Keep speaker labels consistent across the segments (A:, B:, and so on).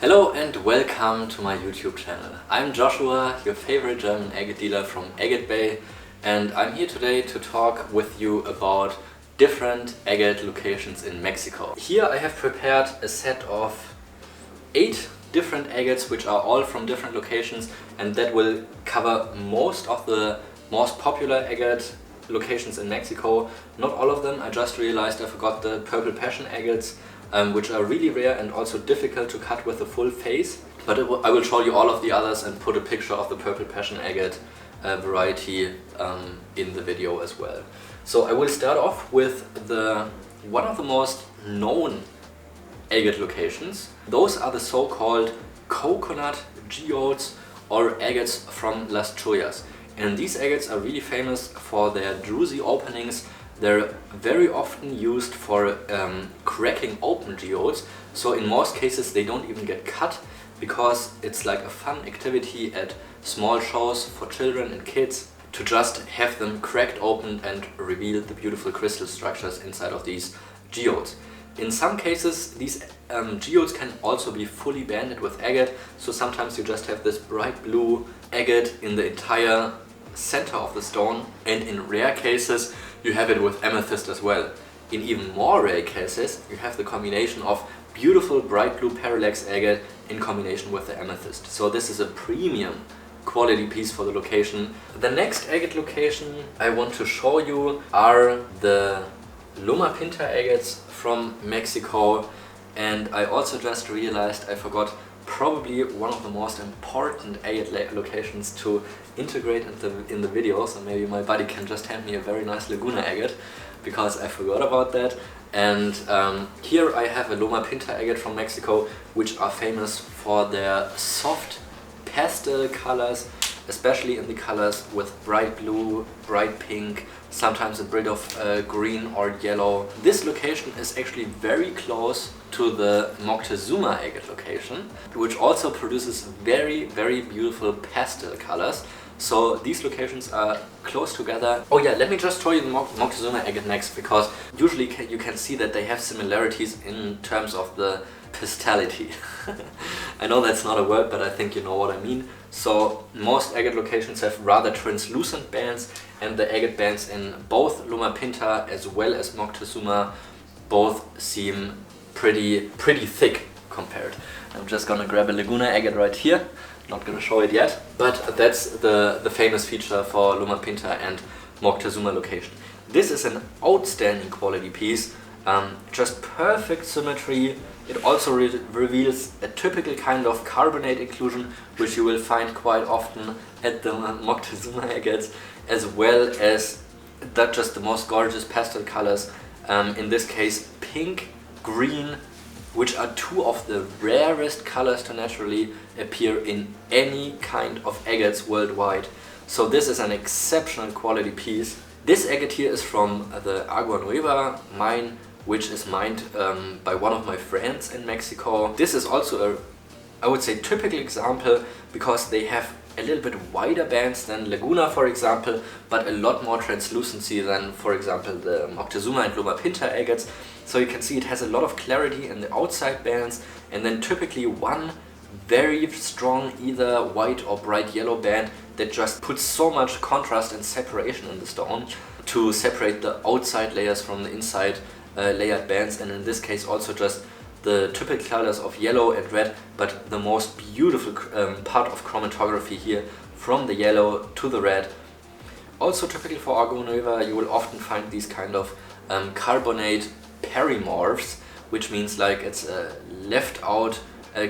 A: Hello and welcome to my YouTube channel. I'm Joshua, your favorite German agate dealer from Agatebay, and I'm here today to talk with you about different agate locations in Mexico. Here I have prepared a set of 8 different agates which are all from different locations, and that will cover most of the most popular agate locations in Mexico. Not all of them, I just realized I forgot the purple passion agates, which are really rare and also difficult to cut with a full face. But I will show you all of the others and put a picture of the purple passion agate variety in the video as well. So I will start off with one of the most known agate locations. Those are the so-called coconut geodes or agates from Lastyas. And these agates are really famous for their druzy openings. They're very often used for cracking open geodes, so in most cases they don't even get cut because it's like a fun activity at small shows for children and kids to just have them cracked open and reveal the beautiful crystal structures inside of these geodes. In some cases these geodes can also be fully banded with agate, so sometimes you just have this bright blue agate in the entire center of the stone, and in rare cases you have it with amethyst as well. In even more rare cases you have the combination of beautiful bright blue parallax agate in combination with the amethyst. So this is a premium quality piece for the location. The next agate location I want to show you are the Loma Pinta agates from Mexico, and I also just realized I forgot probably one of the most important agate locations to integrate in the video, so maybe my buddy can just hand me a very nice Laguna agate because I forgot about that. And here I have a Loma Pinta agate from Mexico, which are famous for their soft pastel colors, especially in the colors with bright blue, bright pink, sometimes a bit of green or yellow. This location is actually very close to the Moctezuma agate location, which also produces very beautiful pastel colors. So these locations are close together. Oh yeah, let me just show you the Moctezuma agate next, because usually you can see that they have similarities in terms of the pastelity. I know that's not a word, but I think you know what I mean. So most agate locations have rather translucent bands, and the agate bands in both Loma Pinta as well as Moctezuma both seem pretty thick compared. I'm just gonna grab a Laguna agate right here. Not gonna show it yet, but that's the famous feature for Loma Pinta and Moctezuma location. This is an outstanding quality piece, just perfect symmetry. It also reveals a typical kind of carbonate inclusion, which you will find quite often at the Moctezuma agates, as well as just the most gorgeous pastel colors. In this case, pink, green, which are two of the rarest colors to naturally appear in any kind of agates worldwide. So this is an exceptional quality piece. This agate here is from the Agua Nueva mine, which is mined by one of my friends in Mexico. This is also I would say, typical example, because they have a little bit wider bands than Laguna, for example, but a lot more translucency than, for example, the Moctezuma and Loma Pinta agates. So you can see it has a lot of clarity in the outside bands, and then typically one very strong either white or bright yellow band that just puts so much contrast and separation in the stone to separate the outside layers from the inside layered bands, and in this case also just the typical colors of yellow and red, but the most beautiful part of chromatography here, from the yellow to the red. Also typical for Agua Nueva, you will often find these kind of carbonate perimorphs, which means like it's a left out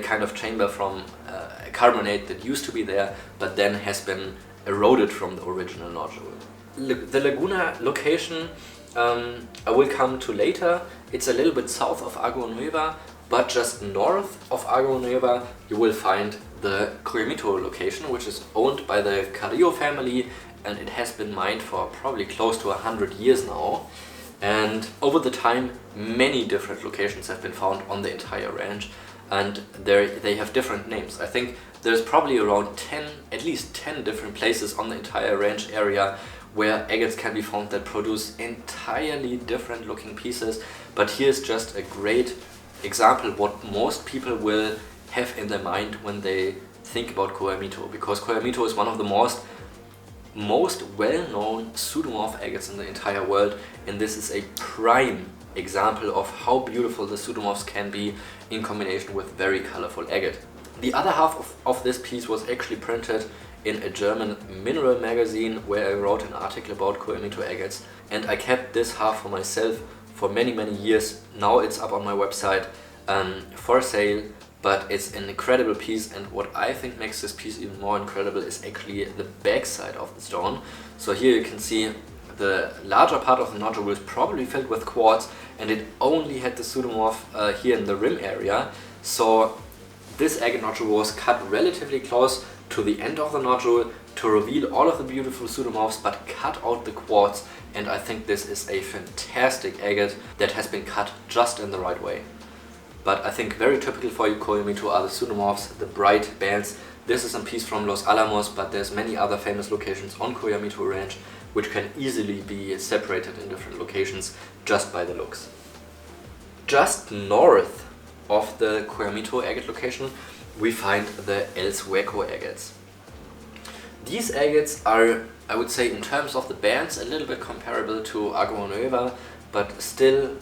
A: kind of chamber from a carbonate that used to be there, but then has been eroded from the original nodule. The Laguna location I will come to later. It's a little bit south of Agua Nueva, but just north of Agua Nueva you will find the Coyamito location, which is owned by the Carrillo family, and it has been mined for probably close to 100 years now. And over the time many different locations have been found on the entire ranch, and they have different names. I think there's probably around at least 10 different places on the entire ranch area where agates can be found that produce entirely different looking pieces. But here's just a great example what most people will have in their mind when they think about Coyamito, because Coyamito is one of the most well-known pseudomorph agates in the entire world, and this is a prime example of how beautiful the pseudomorphs can be in combination with very colorful agate. The other half of this piece was actually printed in a German mineral magazine where I wrote an article about Coyamito agates, and I kept this half for myself for many years. Now it's up on my website for sale, but it's an incredible piece, and what I think makes this piece even more incredible is actually the back side of the stone. So here you can see the larger part of the nodule was probably filled with quartz, and it only had the pseudomorph here in the rim area. So this agate nodule was cut relatively close to the end of the nodule to reveal all of the beautiful pseudomorphs, but cut out the quartz, and I think this is a fantastic agate that has been cut just in the right way. But I think very typical for Coyamito are the pseudomorphs, the bright bands. This is a piece from Los Alamos, but there's many other famous locations on Coyamito Ranch which can easily be separated in different locations just by the looks. Just north of the Coyamito agate location we find the Elko agates. These agates are, I would say, in terms of the bands, a little bit comparable to Agua Nueva, but still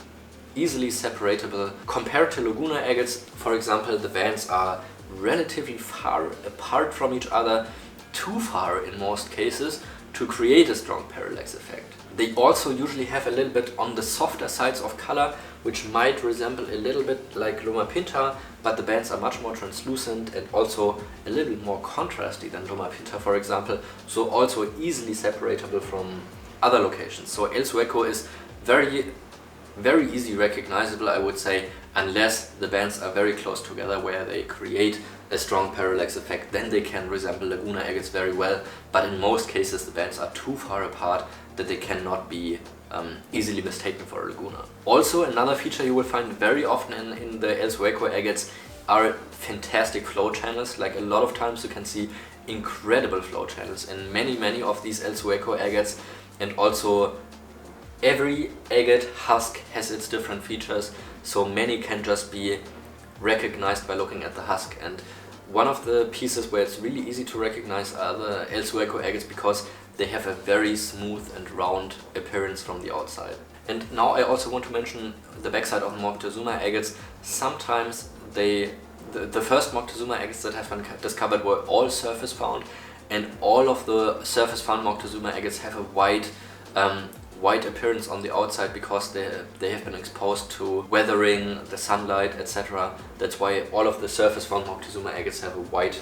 A: easily separatable. Compared to Laguna agates, for example, the bands are relatively far apart from each other, too far in most cases, to create a strong parallax effect. They also usually have a little bit on the softer sides of color, which might resemble a little bit like Loma Pinta, but the bands are much more translucent and also a little bit more contrasty than Loma Pinta, for example, so also easily separatable from other locations. So Elko is very easy recognizable, I would say, unless the bands are very close together where they create a strong parallax effect. Then they can resemble Laguna agates very well, but in most cases the bands are too far apart that they cannot be easily mistaken for a Laguna. Also, another feature you will find very often in the Elko agates are fantastic flow channels. Like, a lot of times you can see incredible flow channels in many of these Elko agates, and also every agate husk has its different features, so many can just be recognized by looking at the husk. And one of the pieces where it's really easy to recognize are the Elko agates, because they have a very smooth and round appearance from the outside. And now I also want to mention the backside of Moctezuma agates. Sometimes the first Moctezuma agates that have been discovered were all surface found, and all of the surface found Moctezuma agates have a white appearance on the outside because they have been exposed to weathering, the sunlight, etc. That's why all of the surface found Moctezuma agates have a white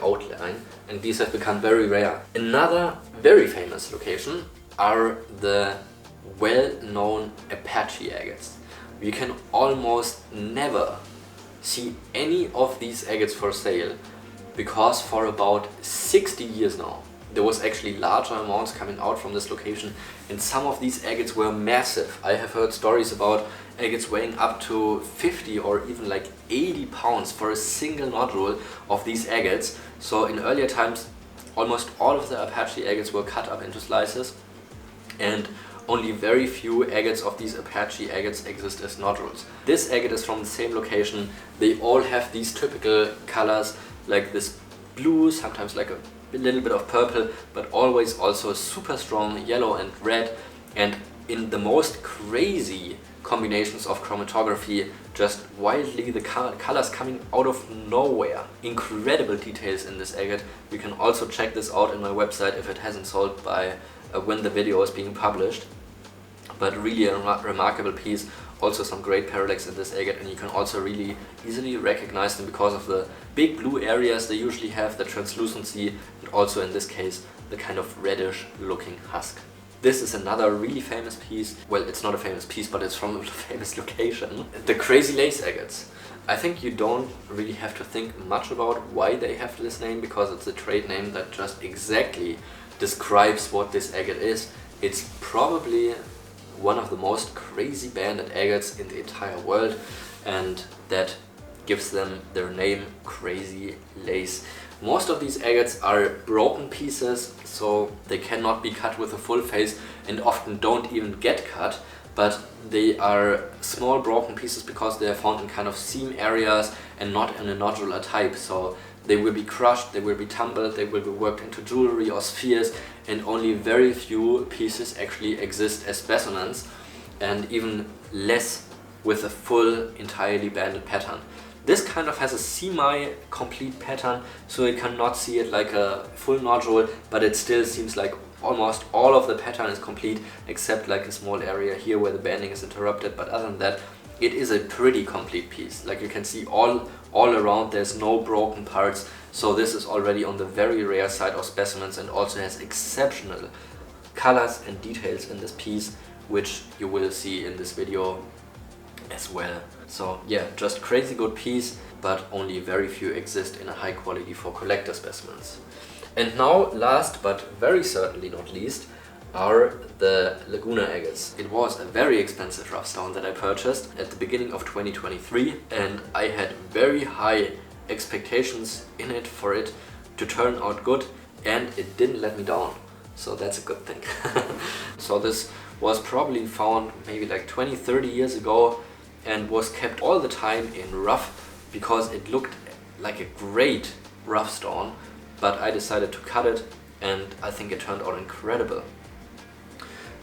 A: outline, and these have become very rare. Another very famous location are the well-known Apache agates. You can almost never see any of these agates for sale, because for about 60 years now there was actually larger amounts coming out from this location, and some of these agates were massive. I have heard stories about agates weighing up to 50 or even like 80 pounds for a single nodule of these agates. So in earlier times almost all of the Apache agates were cut up into slices, and only very few agates of these Apache agates exist as nodules. This agate is from the same location. They all have these typical colors, like this blue, sometimes like a little bit of purple, but always also super strong yellow and red, and in the most crazy combinations of chromatography, just wildly the colors coming out of nowhere. Incredible details in this agate. You can also check this out in my website if it hasn't sold by when the video is being published. But really a remarkable piece. Also some great parallax in this agate, and you can also really easily recognize them because of the big blue areas they usually have, the translucency, and also in this case the kind of reddish looking husk. This is another really famous piece. Well, it's not a famous piece, but it's from a famous location. The Crazy Lace agates. I think you don't really have to think much about why they have this name, because it's a trade name that just exactly describes what this agate is. It's probably one of the most crazy banded agates in the entire world, and that gives them their name, Crazy Lace. Most of these agates are broken pieces, so they cannot be cut with a full face and often don't even get cut, but they are small broken pieces because they are found in kind of seam areas and not in a nodular type. So they will be crushed, they will be tumbled, they will be worked into jewelry or spheres, and only very few pieces actually exist as specimens, and even less with a full, entirely banded pattern. This kind of has a semi-complete pattern, so you cannot see it like a full nodule, but it still seems like almost all of the pattern is complete, except like a small area here where the banding is interrupted. But other than that, it is a pretty complete piece. Like you can see all around, there's no broken parts. So this is already on the very rare side of specimens, and also has exceptional colors and details in this piece, which you will see in this video as well. So yeah, just crazy good piece, but only very few exist in a high quality for collector specimens. And now, last but very certainly not least, are the Laguna Agates. It was a very expensive rough stone that I purchased at the beginning of 2023, and I had very high expectations in it for it to turn out good, and it didn't let me down. So that's a good thing. So this was probably found maybe like 20-30 years ago, and was kept all the time in rough because it looked like a great rough stone, but I decided to cut it, and I think it turned out incredible.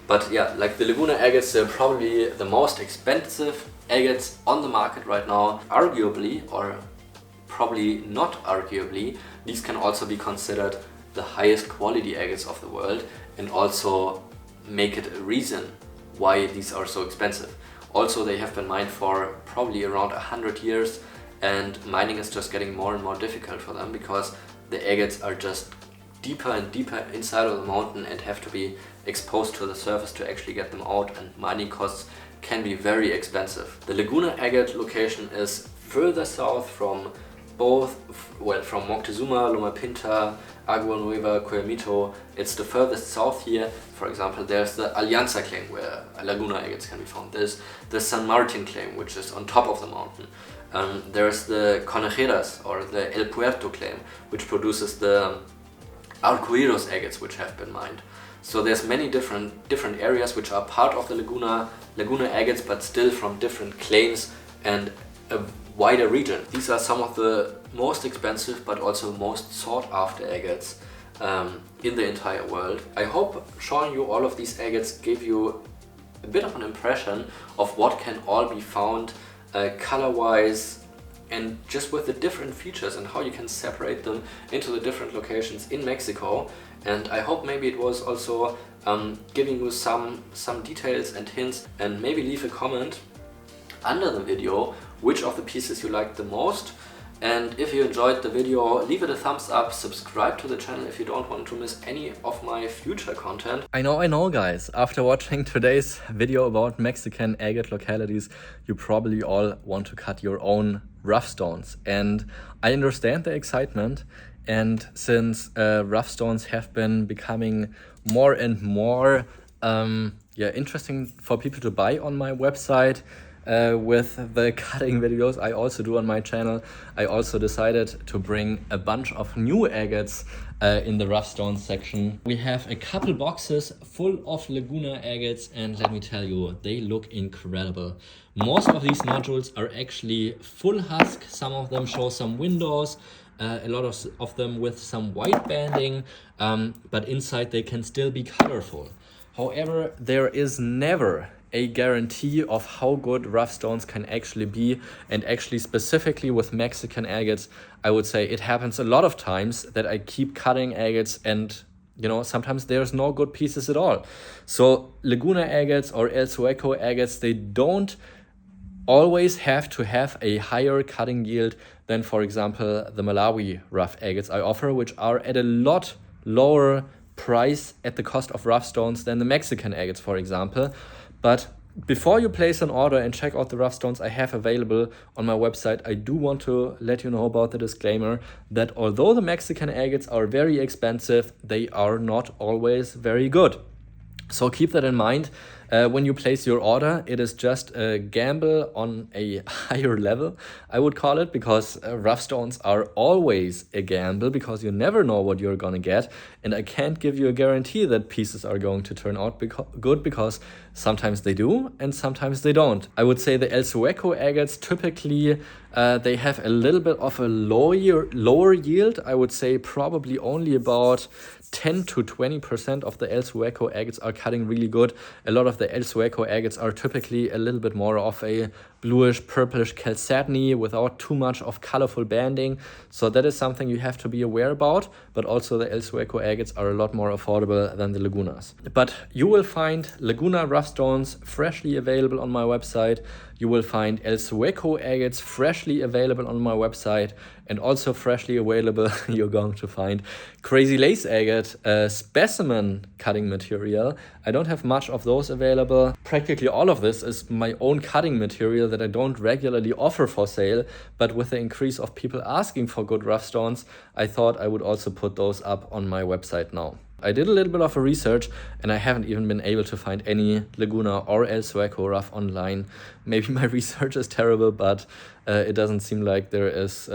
A: But yeah, like the Laguna Agates, they're probably the most expensive agates on the market right now. Arguably, or probably not arguably, these can also be considered the highest quality agates of the world, and also make it a reason why these are so expensive. Also, they have been mined for probably around 100 years, and mining is just getting more and more difficult for them because the agates are just deeper and deeper inside of the mountain and have to be exposed to the surface to actually get them out, and mining costs can be very expensive. The Laguna Agate location is further south from from Moctezuma, Loma, Pinta, Agua Nueva, Coyamito. It's the furthest south here. For example, there's the Alianza claim where Laguna Agates can be found. There's the San Martin claim, which is on top of the mountain. There's the Conejeras or the El Puerto claim, which produces the Arcoiros agates, which have been mined. So there's many different areas which are part of the Laguna Agates, but still from different claims and a wider region. These are some of the most expensive but also most sought after agates in the entire world. I hope showing you all of these agates gave you a bit of an impression of what can all be found color-wise, and just with the different features and how you can separate them into the different locations in Mexico. And I hope maybe it was also giving you some details and hints, and maybe leave a comment under the video which of the pieces you liked the most. And if you enjoyed the video, leave it a thumbs up, subscribe to the channel if you don't want to miss any of my future content. I know guys, after watching today's video about Mexican agate localities, you probably all want to cut your own rough stones, and I understand the excitement. And since rough stones have been becoming more and more interesting for people to buy on my website, with the cutting videos I also do on my channel, I also decided to bring a bunch of new agates in the rough stones section. We have a couple boxes full of Laguna agates, and let me tell you, they look incredible. Most of these nodules are actually full husk. Some of them show some windows, a lot of them with some white banding, but inside they can still be colorful. However, there is never a guarantee of how good rough stones can actually be, and actually specifically with Mexican agates, I would say it happens a lot of times that I keep cutting agates and sometimes there's no good pieces at all. So Laguna agates or El Sueco agates, they don't always have to have a higher cutting yield than, for example, the Malawi rough agates I offer, which are at a lot lower price at the cost of rough stones than the Mexican agates, for example. But before you place an order and check out the rough stones I have available on my website, I do want to let you know about the disclaimer that although the Mexican agates are very expensive, they are not always very good. So keep that in mind. When you place your order, it is just a gamble on a higher level, I would call it, because rough stones are always a gamble because you never know what you're gonna get, and I can't give you a guarantee that pieces are going to turn out good because Sometimes they do and sometimes they don't. I would say the El Sueco agates typically they have a little bit of a lower yield. I would say probably only about 10 to 20% of the El Sueco agates are cutting really good. A lot of the El Sueco agates are typically a little bit more of a bluish, purplish chalcedony without too much of colorful banding. So that is something you have to be aware about. But also the El Sueco agates are a lot more affordable than the Lagunas. But you will find Laguna rough stones freshly available on my website. You will find El Sueco agates freshly available on my website, and also freshly available you're going to find Crazy Lace agate specimen cutting material. I don't have much of those available. Practically all of this is my own cutting material that I don't regularly offer for sale, but with the increase of people asking for good rough stones, I thought I would also put those up on my website now. I did a little bit of a research and I haven't even been able to find any Laguna or El Sueco rough online. Maybe my research is terrible, but it doesn't seem like there is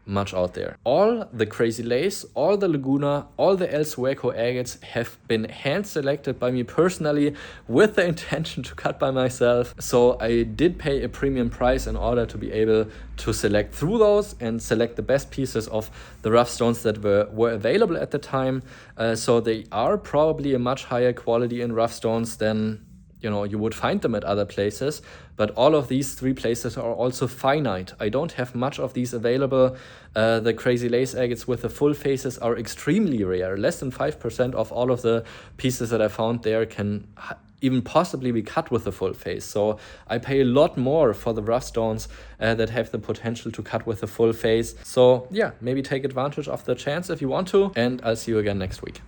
A: much out there. All the Crazy Lace, all the Laguna, all the El Sueco agates have been hand selected by me personally with the intention to cut by myself. So I did pay a premium price in order to be able to select through those and select the best pieces of the rough stones that were available at the time. So they are probably a much higher quality in rough stones than you would find them at other places, but all of these 3 places are also finite. I don't have much of these available. The Crazy Lace agates with the full faces are extremely rare. Less than 5% of all of the pieces that I found there can even possibly be cut with the full face. So I pay a lot more for the rough stones that have the potential to cut with the full face. So yeah, maybe take advantage of the chance if you want to, and I'll see you again next week.